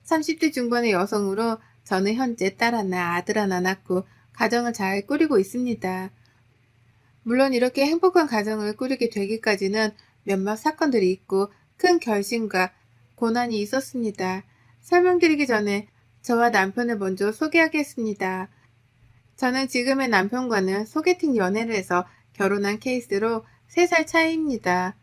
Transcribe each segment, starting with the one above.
30대 중반의 여성으로 저는 현재 딸 하나, 아들 하나 낳고 가정을 잘 꾸리고 있습니다. 물론 이렇게 행복한 가정을 꾸리게 되기까지는 몇몇 사건들이 있고 큰 결심과 고난이 있었습니다. 설명드리기 전에 저와 남편을 먼저 소개하겠습니다. 저는 지금의 남편과는 소개팅 연애를 해서 결혼한 케이스로 3살 차이입니다.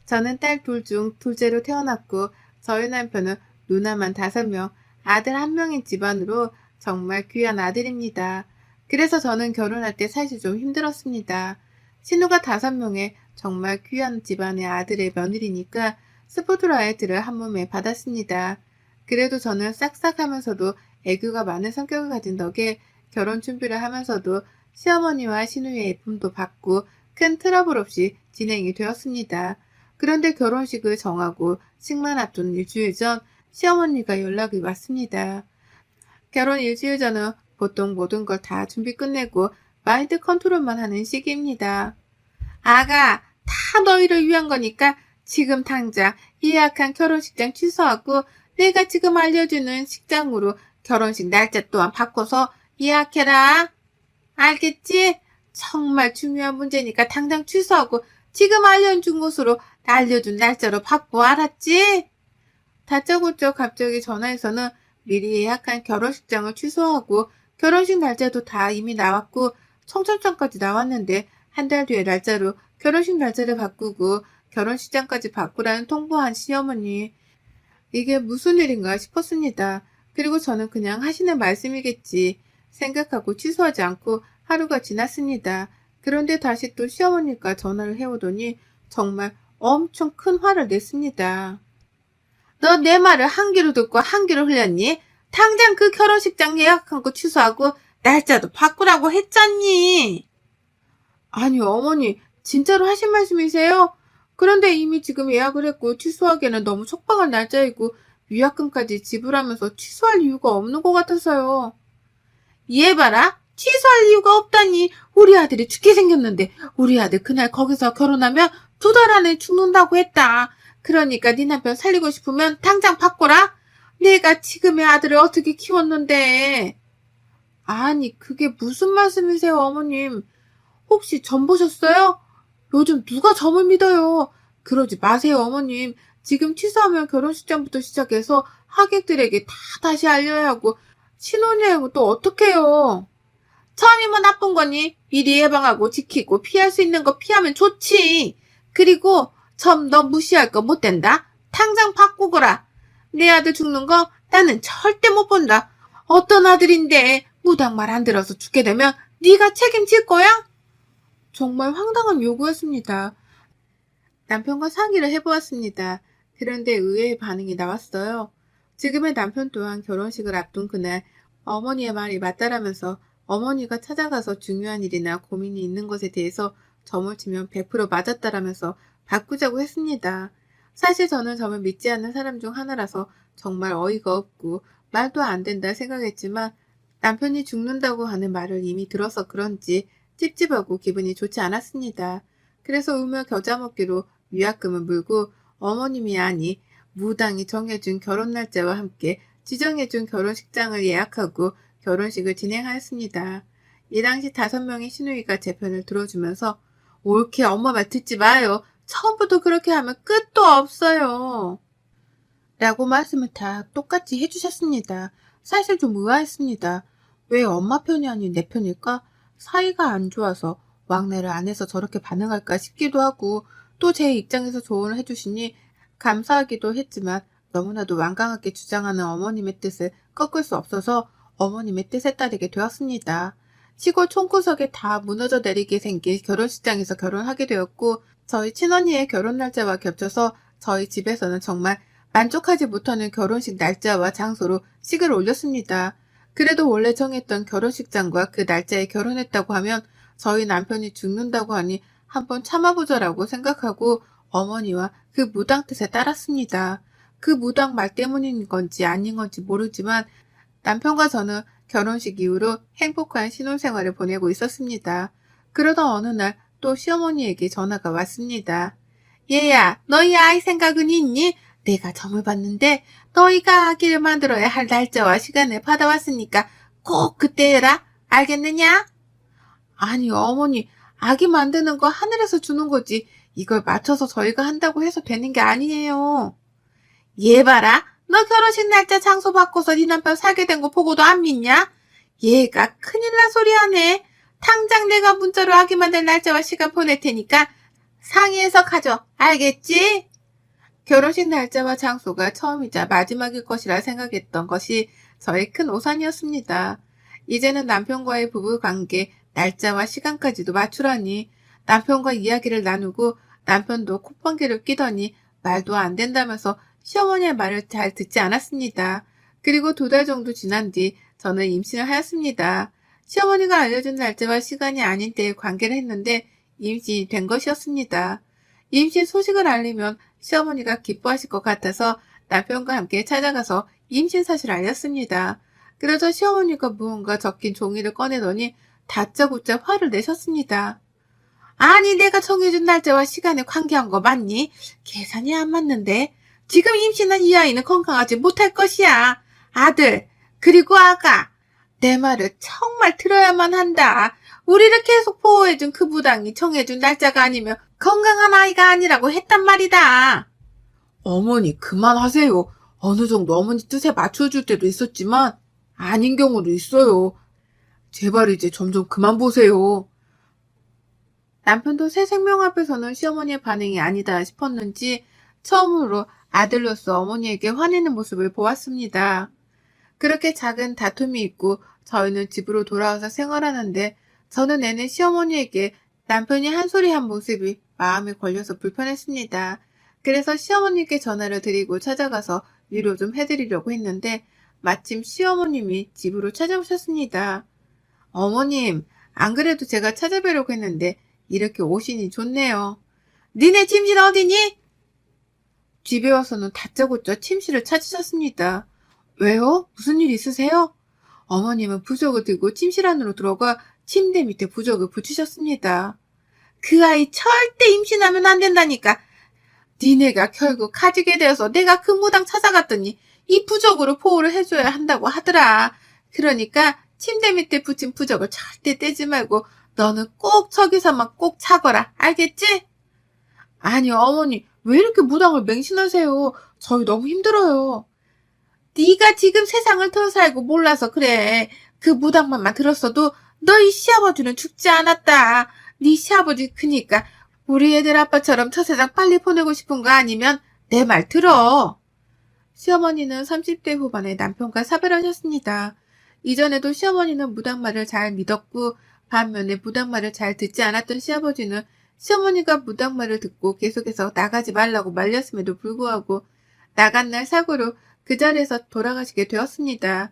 저는 딸 둘 중 둘째로 태어났고 저희 남편은 누나만 5명, 아들 1명인 집안으로 정말 귀한 아들입니다. 그래서 저는 결혼할 때 사실 좀 힘들었습니다. 신우가 5명의 정말 귀한 집안의 아들의 며느리니까 스포트라이트를 한 몸에 받았습니다. 그래도 저는 싹싹하면서도 애교가 많은 성격을 가진 덕에 결혼 준비를 하면서도 시어머니와 신우의 예쁨도 받고 큰 트러블 없이 진행이 되었습니다. 그런데 결혼식을 정하고 식만 앞둔 일주일 전 시어머니가 연락이 왔습니다. 결혼 일주일 전은 보통 모든 걸 다 준비 끝내고 마인드 컨트롤만 하는 시기입니다. 아가, 다 너희를 위한 거니까 지금 당장 예약한 결혼식장 취소하고 내가 지금 알려주는 식장으로 결혼식 날짜 또한 바꿔서 예약해라. 알겠지? 정말 중요한 문제니까 당장 취소하고 지금 알려준 곳으로 알려준 날짜로 바꿔. 알았지? 다짜고짜 갑자기 전화해서는 미리 예약한 결혼식장을 취소하고 결혼식 날짜도 다 이미 나왔고 청첩장까지 나왔는데 한 달 뒤에 날짜로 결혼식 날짜를 바꾸고 결혼식장까지 바꾸라는 통보한 시어머니. 이게 무슨 일인가 싶었습니다. 그리고 저는 그냥 하시는 말씀이겠지 생각하고 취소하지 않고 하루가 지났습니다. 그런데 다시 또 시어머니가 전화를 해오더니 정말 엄청 큰 화를 냈습니다. 너 내 말을 한 귀로 듣고 한 귀로 흘렸니? 당장 그 결혼식장 예약한 거 취소하고 날짜도 바꾸라고 했잖니. 아니 어머니 진짜로 하신 말씀이세요? 그런데 이미 지금 예약을 했고 취소하기에는 너무 촉박한 날짜이고 위약금까지 지불하면서 취소할 이유가 없는 것 같아서요. 얘 봐라. 취소할 이유가 없다니. 우리 아들이 죽게 생겼는데 우리 아들 그날 거기서 결혼하면 2달 안에 죽는다고 했다. 그러니까 네 남편 살리고 싶으면 당장 바꿔라. 내가 지금의 아들을 어떻게 키웠는데. 아니 그게 무슨 말씀이세요 어머님. 혹시 점 보셨어요? 요즘 누가 점을 믿어요. 그러지 마세요 어머님. 지금 취소하면 결혼식장부터 시작해서 하객들에게 다 다시 알려야 하고 신혼여행은 또 어떡해요. 처음이면 나쁜 거니? 미리 예방하고 지키고 피할 수 있는 거 피하면 좋지. 그리고 점 너 무시할 거 못 된다. 당장 바꾸거라. 내 아들 죽는 거 나는 절대 못 본다. 어떤 아들인데 무당 말 안 들어서 죽게 되면 네가 책임질 거야? 정말 황당한 요구였습니다. 남편과 상의를 해보았습니다. 그런데 의외의 반응이 나왔어요. 지금의 남편 또한 결혼식을 앞둔 그날 어머니의 말이 맞다라면서 어머니가 찾아가서 중요한 일이나 고민이 있는 것에 대해서 점을 치면 100% 맞았다라면서 바꾸자고 했습니다. 사실 저는 점을 믿지 않는 사람 중 하나라서 정말 어이가 없고 말도 안 된다 생각했지만 남편이 죽는다고 하는 말을 이미 들어서 그런지 찝찝하고 기분이 좋지 않았습니다. 그래서 울며 겨자 먹기로 위약금을 물고 어머님이 아니 무당이 정해준 결혼 날짜와 함께 지정해준 결혼식장을 예약하고 결혼식을 진행하였습니다. 이 당시 5명의 시누이가 제 편을 들어주면서 옳게 엄마 말 듣지 마요. 처음부터 그렇게 하면 끝도 없어요. 라고 말씀을 다 똑같이 해주셨습니다. 사실 좀 의아했습니다. 왜 엄마 편이 아닌 내 편일까? 사이가 안 좋아서 왕래를 안 해서 저렇게 반응할까 싶기도 하고 또 제 입장에서 조언을 해주시니 감사하기도 했지만 너무나도 완강하게 주장하는 어머님의 뜻을 꺾을 수 없어서 어머님의 뜻에 따르게 되었습니다. 시골 촌구석에 다 무너져 내리게 생긴 결혼식장에서 결혼하게 되었고 저희 친언니의 결혼 날짜와 겹쳐서 저희 집에서는 정말 만족하지 못하는 결혼식 날짜와 장소로 식을 올렸습니다. 그래도 원래 정했던 결혼식장과 그 날짜에 결혼했다고 하면 저희 남편이 죽는다고 하니 한번 참아보자라고 생각하고 어머니와 그 무당 뜻에 따랐습니다. 그 무당 말 때문인 건지 아닌 건지 모르지만 남편과 저는 결혼식 이후로 행복한 신혼생활을 보내고 있었습니다. 그러던 어느 날 또 시어머니에게 전화가 왔습니다. 얘야, 너희 아이 생각은 있니? 내가 점을 봤는데 너희가 아기를 만들어야 할 날짜와 시간을 받아왔으니까 꼭 그때 해라. 알겠느냐? 아니, 어머니, 아기 만드는 거 하늘에서 주는 거지. 이걸 맞춰서 저희가 한다고 해서 되는 게 아니에요. 얘 봐라. 너 결혼식 날짜 장소 바꿔서 네 남편 사게 된 거 보고도 안 믿냐? 얘가 큰일 날 소리 하네. 당장 내가 문자로 아기 만들 날짜와 시간 보낼 테니까 상의해서 가져. 알겠지? 결혼식 날짜와 장소가 처음이자 마지막일 것이라 생각했던 것이 저의 큰 오산이었습니다. 이제는 남편과의 부부관계, 날짜와 시간까지도 맞추라니 남편과 이야기를 나누고 남편도 콧방귀를 끼더니 말도 안 된다면서 시어머니의 말을 잘 듣지 않았습니다. 그리고 2달 정도 지난 뒤 저는 임신을 하였습니다. 시어머니가 알려준 날짜와 시간이 아닌 때에 관계를 했는데 임신이 된 것이었습니다. 임신 소식을 알리면 시어머니가 기뻐하실 것 같아서 남편과 함께 찾아가서 임신 사실을 알렸습니다. 그러자 시어머니가 무언가 적힌 종이를 꺼내더니 다짜고짜 화를 내셨습니다. 아니, 내가 정해준 날짜와 시간에 관계한 거 맞니? 계산이 안 맞는데. 지금 임신한 이 아이는 건강하지 못할 것이야. 아들, 그리고 아가. 내 말을 정말 들어야만 한다. 우리를 계속 보호해준 그 부당이 정해준 날짜가 아니면 건강한 아이가 아니라고 했단 말이다. 어머니, 그만하세요. 어느 정도 어머니 뜻에 맞춰줄 때도 있었지만 아닌 경우도 있어요. 제발 이제 점점 그만 보세요. 남편도 새 생명 앞에서는 시어머니의 반응이 아니다 싶었는지 처음으로 아들로서 어머니에게 화내는 모습을 보았습니다. 그렇게 작은 다툼이 있고 저희는 집으로 돌아와서 생활하는데 저는 내내 시어머니에게 남편이 한 소리 한 모습이 마음에 걸려서 불편했습니다. 그래서 시어머니께 전화를 드리고 찾아가서 위로 좀 해드리려고 했는데 마침 시어머님이 집으로 찾아오셨습니다. 어머님, 안 그래도 제가 찾아뵈려고 했는데 이렇게 오시니 좋네요. 니네 침실 어디니? 집에 와서는 다짜고짜 침실을 찾으셨습니다. 왜요? 무슨 일 있으세요? 어머님은 부적을 들고 침실 안으로 들어가 침대 밑에 부적을 붙이셨습니다. 그 아이 절대 임신하면 안 된다니까. 니네가 결국 가지게 되어서 내가 그 무당 찾아갔더니 이 부적으로 보호를 해줘야 한다고 하더라. 그러니까 침대 밑에 붙인 부적을 절대 떼지 말고 너는 꼭 저기서만 꼭 차거라. 알겠지? 아니, 어머니, 왜 이렇게 무당을 맹신하세요? 저희 너무 힘들어요. 네가 지금 세상을 더 살고 몰라서 그래. 그 무당만만 들었어도 너희 시아버지는 죽지 않았다. 네 시아버지 크니까 우리 애들 아빠처럼 저 세상 빨리 보내고 싶은 거 아니면 내 말 들어. 시어머니는 30대 후반에 남편과 사별하셨습니다. 이전에도 시어머니는 무당 말을 잘 믿었고 반면에 무당 말을 잘 듣지 않았던 시아버지는 시어머니가 무당 말을 듣고 계속해서 나가지 말라고 말렸음에도 불구하고 나간 날 사고로 그 자리에서 돌아가시게 되었습니다.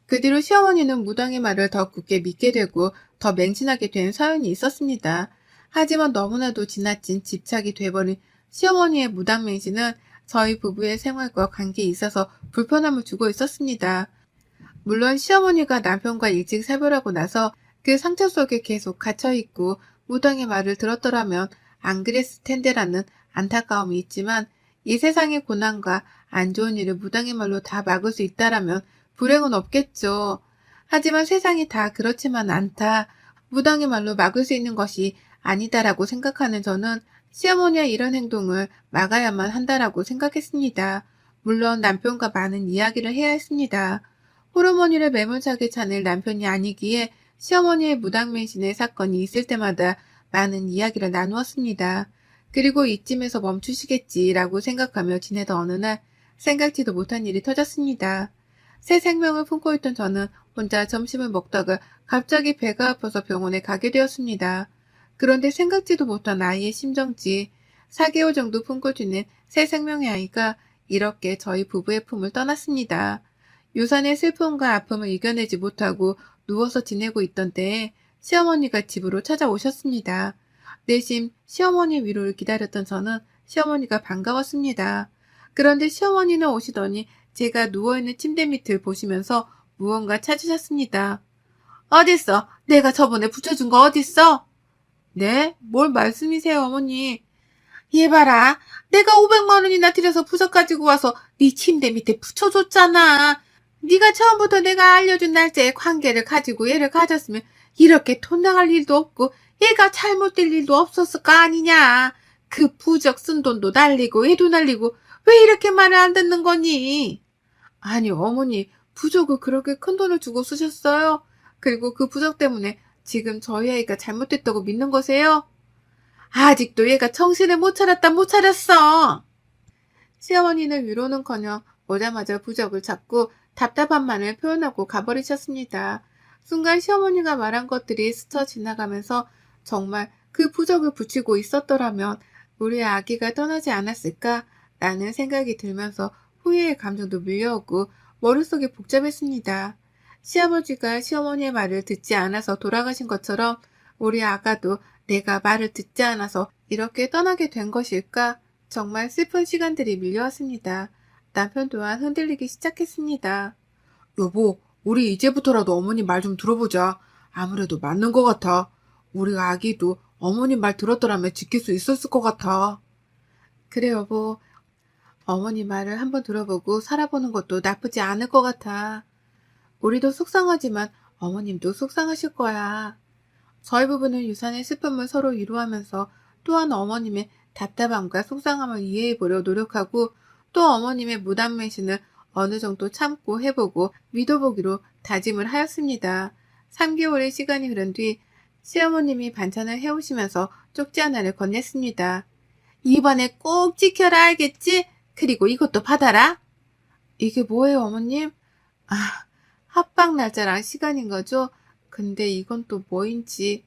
그 뒤로 시어머니는 무당의 말을 더 굳게 믿게 되고 더 맹신하게 된 사연이 있었습니다. 하지만 너무나도 지나친 집착이 돼버린 시어머니의 무당 맹신은 저희 부부의 생활과 관계에 있어서 불편함을 주고 있었습니다. 물론 시어머니가 남편과 일찍 사별하고 나서 그 상처 속에 계속 갇혀있고 무당의 말을 들었더라면 안 그랬을 텐데라는 안타까움이 있지만 이 세상의 고난과 안 좋은 일을 무당의 말로 다 막을 수 있다라면 불행은 없겠죠. 하지만 세상이 다 그렇지만 않다. 무당의 말로 막을 수 있는 것이 아니다라고 생각하는 저는 시어머니의 이런 행동을 막아야만 한다라고 생각했습니다. 물론 남편과 많은 이야기를 해야 했습니다. 호르몬이를 매몰차게 차는 남편이 아니기에 시어머니의 무당맹신의 사건이 있을 때마다 많은 이야기를 나누었습니다. 그리고 이쯤에서 멈추시겠지라고 생각하며 지내던 어느 날 생각지도 못한 일이 터졌습니다. 새 생명을 품고 있던 저는 혼자 점심을 먹다가 갑자기 배가 아파서 병원에 가게 되었습니다. 그런데 생각지도 못한 아이의 심정지, 4개월 정도 품고 지낸 새 생명의 아이가 이렇게 저희 부부의 품을 떠났습니다. 유산의 슬픔과 아픔을 이겨내지 못하고 누워서 지내고 있던 때에 시어머니가 집으로 찾아오셨습니다. 내심 시어머니의 위로를 기다렸던 저는 시어머니가 반가웠습니다. 그런데 시어머니는 오시더니 제가 누워있는 침대 밑을 보시면서 무언가 찾으셨습니다. 어딨어? 내가 저번에 붙여준 거 어딨어? 네? 뭘 말씀이세요, 어머니? 얘 봐라. 내가 500만 원이나 들여서 부적 가지고 와서 네 침대 밑에 붙여줬잖아. 네가 처음부터 내가 알려준 날짜에 관계를 가지고 얘를 가졌으면 이렇게 돈 나갈 일도 없고 얘가 잘못될 일도 없었을 거 아니냐. 그 부적 쓴 돈도 날리고 얘도 날리고 왜 이렇게 말을 안 듣는 거니? 아니 어머니 부적을 그렇게 큰 돈을 주고 쓰셨어요? 그리고 그 부적 때문에 지금 저희 아이가 잘못됐다고 믿는 거세요? 아직도 얘가 정신을 못 차렸다 못 차렸어. 시어머니는 위로는커녕 오자마자 부적을 잡고 답답함만을 표현하고 가버리셨습니다. 순간 시어머니가 말한 것들이 스쳐 지나가면서 정말 그 부적을 붙이고 있었더라면 우리 아기가 떠나지 않았을까? 라는 생각이 들면서 후회의 감정도 밀려오고 머릿속이 복잡했습니다. 시아버지가 시어머니의 말을 듣지 않아서 돌아가신 것처럼 우리 아가도 내가 말을 듣지 않아서 이렇게 떠나게 된 것일까? 정말 슬픈 시간들이 밀려왔습니다. 남편 또한 흔들리기 시작했습니다. 여보, 우리 이제부터라도 어머님 말 좀 들어보자. 아무래도 맞는 것 같아. 우리 아기도 어머님 말 들었더라면 지킬 수 있었을 것 같아. 그래 여보, 어머니 말을 한번 들어보고 살아보는 것도 나쁘지 않을 것 같아. 우리도 속상하지만 어머님도 속상하실 거야. 저희 부부는 유산의 슬픔을 서로 위로하면서 또한 어머님의 답답함과 속상함을 이해해보려 노력하고 또 어머님의 무단매신을 어느 정도 참고 해보고 믿어보기로 다짐을 하였습니다. 3개월의 시간이 흐른 뒤 시어머님이 반찬을 해오시면서 쪽지 하나를 건넸습니다. 이번에 꼭 지켜라 알겠지? 그리고 이것도 받아라. 이게 뭐예요 어머님? 아, 합방 날짜랑 시간인 거죠? 근데 이건 또 뭐인지.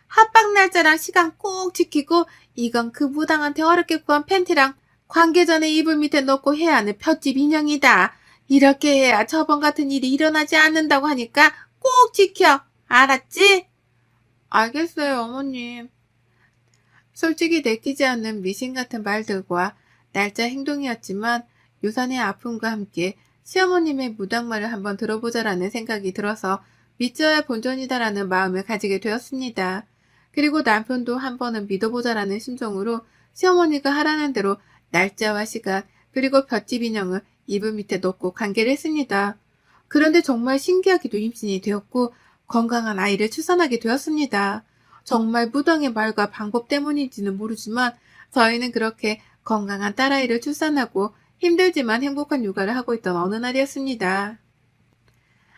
합방 날짜랑 시간 꼭 지키고 이건 그 무당한테 어렵게 구한 팬티랑 관계 전에 이불 밑에 넣고 해야 하는 볏짚 인형이다. 이렇게 해야 저번 같은 일이 일어나지 않는다고 하니까 꼭 지켜. 알았지? 알겠어요 어머님. 솔직히 내키지 않는 미신 같은 말들과 날짜 행동이었지만 유산의 아픔과 함께 시어머님의 무당말을 한번 들어보자라는 생각이 들어서 믿져야 본전이다라는 마음을 가지게 되었습니다. 그리고 남편도 한 번은 믿어보자라는 심정으로 시어머니가 하라는 대로 날짜와 시간 그리고 볏짚 인형을 이불 밑에 넣고 관계를 했습니다. 그런데 정말 신기하게도 임신이 되었고 건강한 아이를 출산하게 되었습니다. 정말 무당의 말과 방법 때문인지는 모르지만 저희는 그렇게 건강한 딸아이를 출산하고 힘들지만 행복한 육아를 하고 있던 어느 날이었습니다.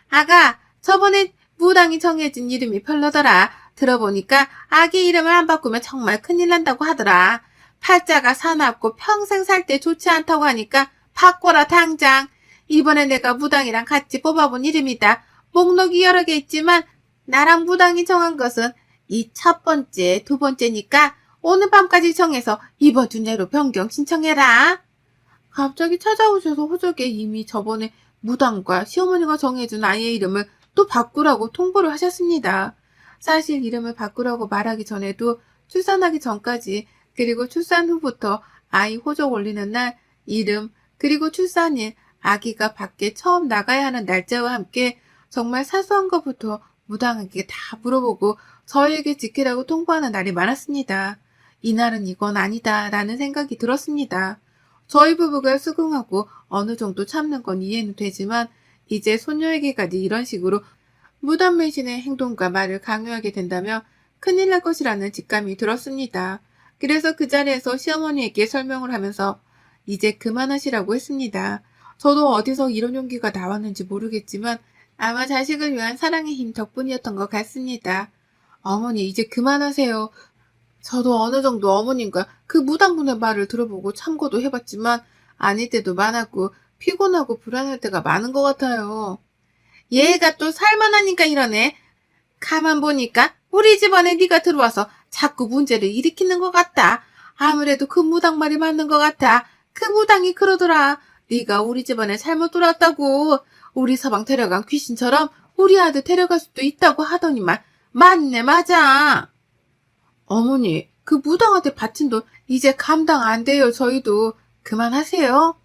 아가, 저번에 무당이 정해진 이름이 별로더라. 들어보니까 아기 이름을 안 바꾸면 정말 큰일 난다고 하더라. 팔자가 사납고 평생 살 때 좋지 않다고 하니까 바꿔라 당장. 이번에 내가 무당이랑 같이 뽑아본 이름이다. 목록이 여러 개 있지만 나랑 무당이 정한 것은 이 첫 번째, 두 번째니까 오늘 밤까지 정해서 이번 주 내로 변경 신청해라. 갑자기 찾아오셔서 호적에 이미 저번에 무당과 시어머니가 정해준 아이의 이름을 또 바꾸라고 통보를 하셨습니다. 사실 이름을 바꾸라고 말하기 전에도 출산하기 전까지 그리고 출산 후부터 아이 호적 올리는 날 이름 그리고 출산일 아기가 밖에 처음 나가야 하는 날짜와 함께 정말 사소한 것부터 무당에게 다 물어보고 저희에게 지키라고 통보하는 날이 많았습니다. 이날은 이건 아니다 라는 생각이 들었습니다. 저희 부부가 수긍하고 어느 정도 참는 건 이해는 되지만 이제 손녀에게까지 이런 식으로 무단매신의 행동과 말을 강요하게 된다면 큰일 날 것이라는 직감이 들었습니다. 그래서 그 자리에서 시어머니에게 설명을 하면서 이제 그만하시라고 했습니다. 저도 어디서 이런 용기가 나왔는지 모르겠지만 아마 자식을 위한 사랑의 힘 덕분이었던 것 같습니다. 어머니 이제 그만하세요. 저도 어느 정도 어머님과 그 무당분의 말을 들어보고 참고도 해봤지만 아닐 때도 많았고 피곤하고 불안할 때가 많은 것 같아요. 얘가 또 살만하니까 이러네. 가만 보니까 우리 집안에 네가 들어와서 자꾸 문제를 일으키는 것 같다. 아무래도 그 무당 말이 맞는 것 같아. 그 무당이 그러더라. 네가 우리 집안에 잘못 들어왔다고. 우리 서방 데려간 귀신처럼 우리 아들 데려갈 수도 있다고 하더니만 맞네 맞아. 어머니 그 무당한테 바친 돈 이제 감당 안 돼요. 저희도 그만하세요.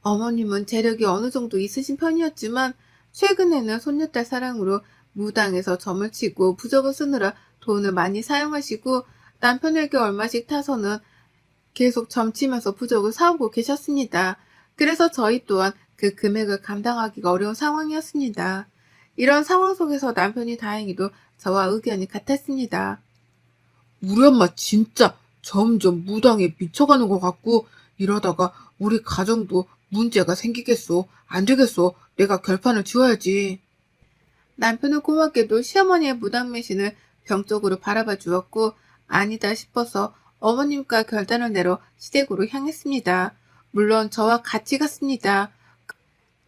어머님은 재력이 어느 정도 있으신 편이었지만 최근에는 손녀딸 사랑으로 무당에서 점을 치고 부적을 쓰느라 돈을 많이 사용하시고 남편에게 얼마씩 타서는 계속 점치면서 부적을 사오고 계셨습니다. 그래서 저희 또한 그 금액을 감당하기가 어려운 상황이었습니다. 이런 상황 속에서 남편이 다행히도 저와 의견이 같았습니다. 우리 엄마 진짜 점점 무당에 미쳐가는 것 같고 이러다가 우리 가정도 문제가 생기겠어. 안 되겠어. 내가 결판을 지어야지. 남편은 고맙게도 시어머니의 무당매신을 병적으로 바라봐 주었고 아니다 싶어서 어머님과 결단을 내려 시댁으로 향했습니다. 물론 저와 같이 갔습니다.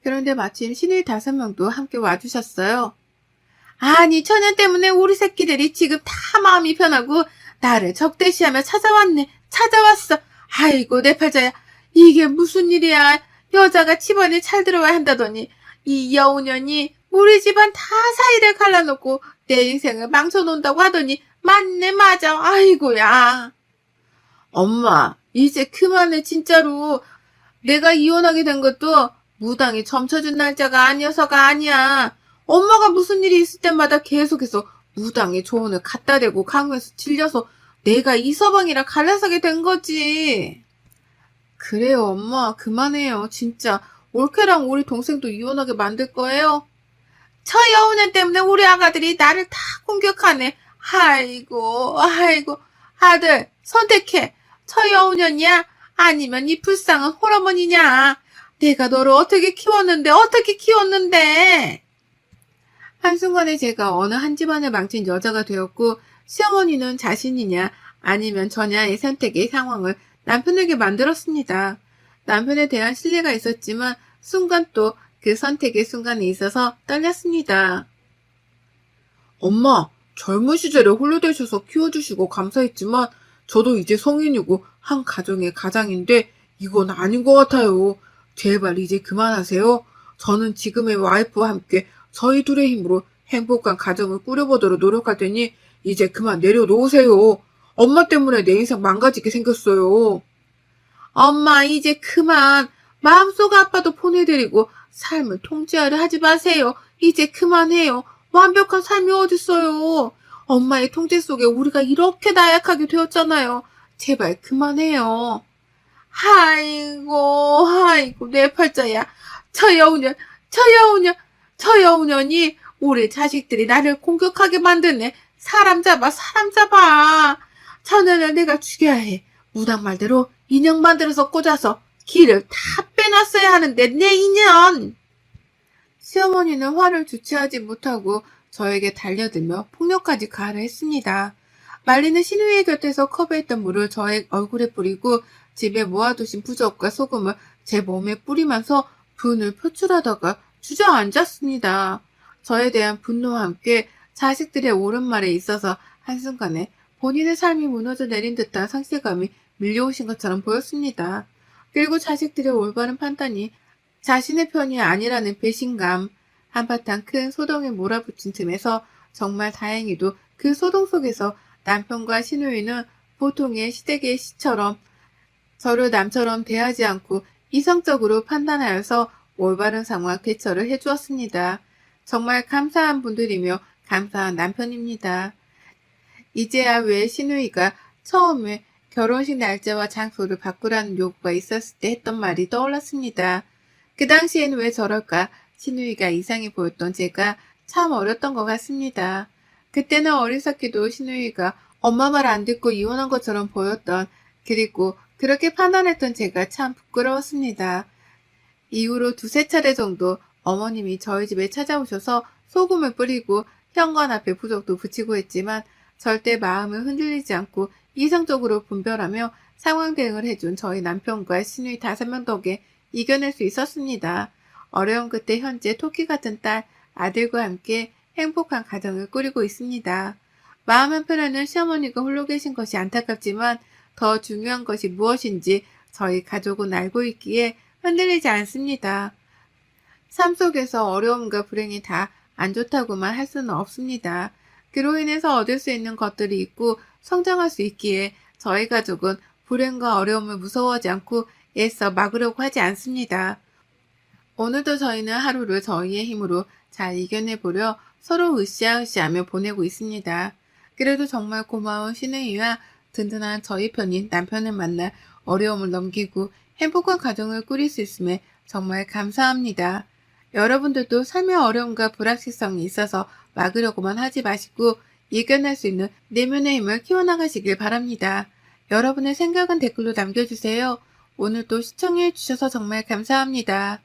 그런데 마침 신일 5명도 함께 와주셨어요. 아니 처년 때문에 우리 새끼들이 지금 다 마음이 편하고 나를 적대시하며 찾아왔어. 아이고 내 팔자야. 이게 무슨 일이야. 여자가 집안에 잘 들어와야 한다더니 이 여우년이 우리 집안 다 사이를 갈라놓고 내 인생을 망쳐놓는다고 하더니 맞네 맞아. 아이고야. 엄마 이제 그만해 진짜로. 내가 이혼하게 된 것도 무당이 점쳐준 날짜가 아니어서가 아니야. 엄마가 무슨 일이 있을 때마다 계속해서 무당의 조언을 갖다 대고 강요해서 질려서 내가 이 서방이랑 갈라서게 된 거지. 그래요 엄마 그만해요. 진짜 올케랑 우리 동생도 이혼하게 만들 거예요? 저 여우년 때문에 우리 아가들이 나를 다 공격하네. 아이고 아들 선택해. 저 여우년이야? 아니면 이 불쌍한 홀어머니냐? 내가 너를 어떻게 키웠는데? 한순간에 제가 어느 한 집안을 망친 여자가 되었고 시어머니는 자신이냐 아니면 저냐의 선택의 상황을 남편에게 만들었습니다. 남편에 대한 신뢰가 있었지만 순간 또 그 선택의 순간에 있어서 떨렸습니다. 엄마, 젊은 시절에 홀로되셔서 키워주시고 감사했지만 저도 이제 성인이고 한 가정의 가장인데 이건 아닌 것 같아요. 제발 이제 그만하세요. 저는 지금의 와이프와 함께 저희 둘의 힘으로 행복한 가정을 꾸려보도록 노력할 테니 이제 그만 내려놓으세요. 엄마 때문에 내 인생 망가지게 생겼어요. 엄마 이제 그만. 마음속 아빠도 보내드리고 삶을 통제하려 하지 마세요. 이제 그만해요. 완벽한 삶이 어딨어요. 엄마의 통제 속에 우리가 이렇게 나약하게 되었잖아요. 제발 그만해요. 아이고 내 팔자야. 저 여우년이 우리 자식들이 나를 공격하게 만드네. 사람 잡아. 자네를 내가 죽여야 해. 무당 말대로 인형 만들어서 꽂아서 기를 다 빼놨어야 하는데 내 인연. 시어머니는 화를 주체하지 못하고 저에게 달려들며 폭력까지 가하려 했습니다. 말리는 시누이의 곁에서 컵에 있던 물을 저의 얼굴에 뿌리고 집에 모아두신 부적과 소금을 제 몸에 뿌리면서 분을 표출하다가 주저앉았습니다. 저에 대한 분노와 함께 자식들의 옳은 말에 있어서 한순간에 본인의 삶이 무너져 내린 듯한 상실감이 밀려오신 것처럼 보였습니다. 그리고 자식들의 올바른 판단이 자신의 편이 아니라는 배신감, 한바탕 큰 소동에 몰아붙인 틈에서 정말 다행히도 그 소동 속에서 남편과 시누이는 보통의 시댁의 시처럼 저를 남처럼 대하지 않고 이성적으로 판단하여서 올바른 상황 대처를 해주었습니다. 정말 감사한 분들이며 감사한 남편입니다. 이제야 왜 시누이가 처음에 결혼식 날짜와 장소를 바꾸라는 요구가 있었을 때 했던 말이 떠올랐습니다. 그 당시엔 왜 저럴까 시누이가 이상해 보였던 제가 참 어렸던 것 같습니다. 그때는 어리석기도 시누이가 엄마 말 안 듣고 이혼한 것처럼 보였던 그리고 그렇게 판단했던 제가 참 부끄러웠습니다. 이후로 2~3차례 정도 어머님이 저희 집에 찾아오셔서 소금을 뿌리고 현관 앞에 부적도 붙이고 했지만 절대 마음을 흔들리지 않고 이성적으로 분별하며 상황 대응을 해준 저희 남편과 시누이 5명 덕에 이겨낼 수 있었습니다. 어려운 그때 현재 토끼 같은 딸, 아들과 함께 행복한 가정을 꾸리고 있습니다. 마음 한편에는 시어머니가 홀로 계신 것이 안타깝지만 더 중요한 것이 무엇인지 저희 가족은 알고 있기에 흔들리지 않습니다. 삶 속에서 어려움과 불행이 다 안 좋다고만 할 수는 없습니다. 그로 인해서 얻을 수 있는 것들이 있고 성장할 수 있기에 저희 가족은 불행과 어려움을 무서워하지 않고 애써 막으려고 하지 않습니다. 오늘도 저희는 하루를 저희의 힘으로 잘 이겨내보려 서로 으쌰으쌰하며 보내고 있습니다. 그래도 정말 고마운 시누이와 든든한 저희 편인 남편을 만나 어려움을 넘기고 행복한 가정을 꾸릴 수 있음에 정말 감사합니다. 여러분들도 삶의 어려움과 불확실성이 있어서 막으려고만 하지 마시고 이겨낼 수 있는 내면의 힘을 키워나가시길 바랍니다. 여러분의 생각은 댓글로 남겨주세요. 오늘도 시청해주셔서 정말 감사합니다.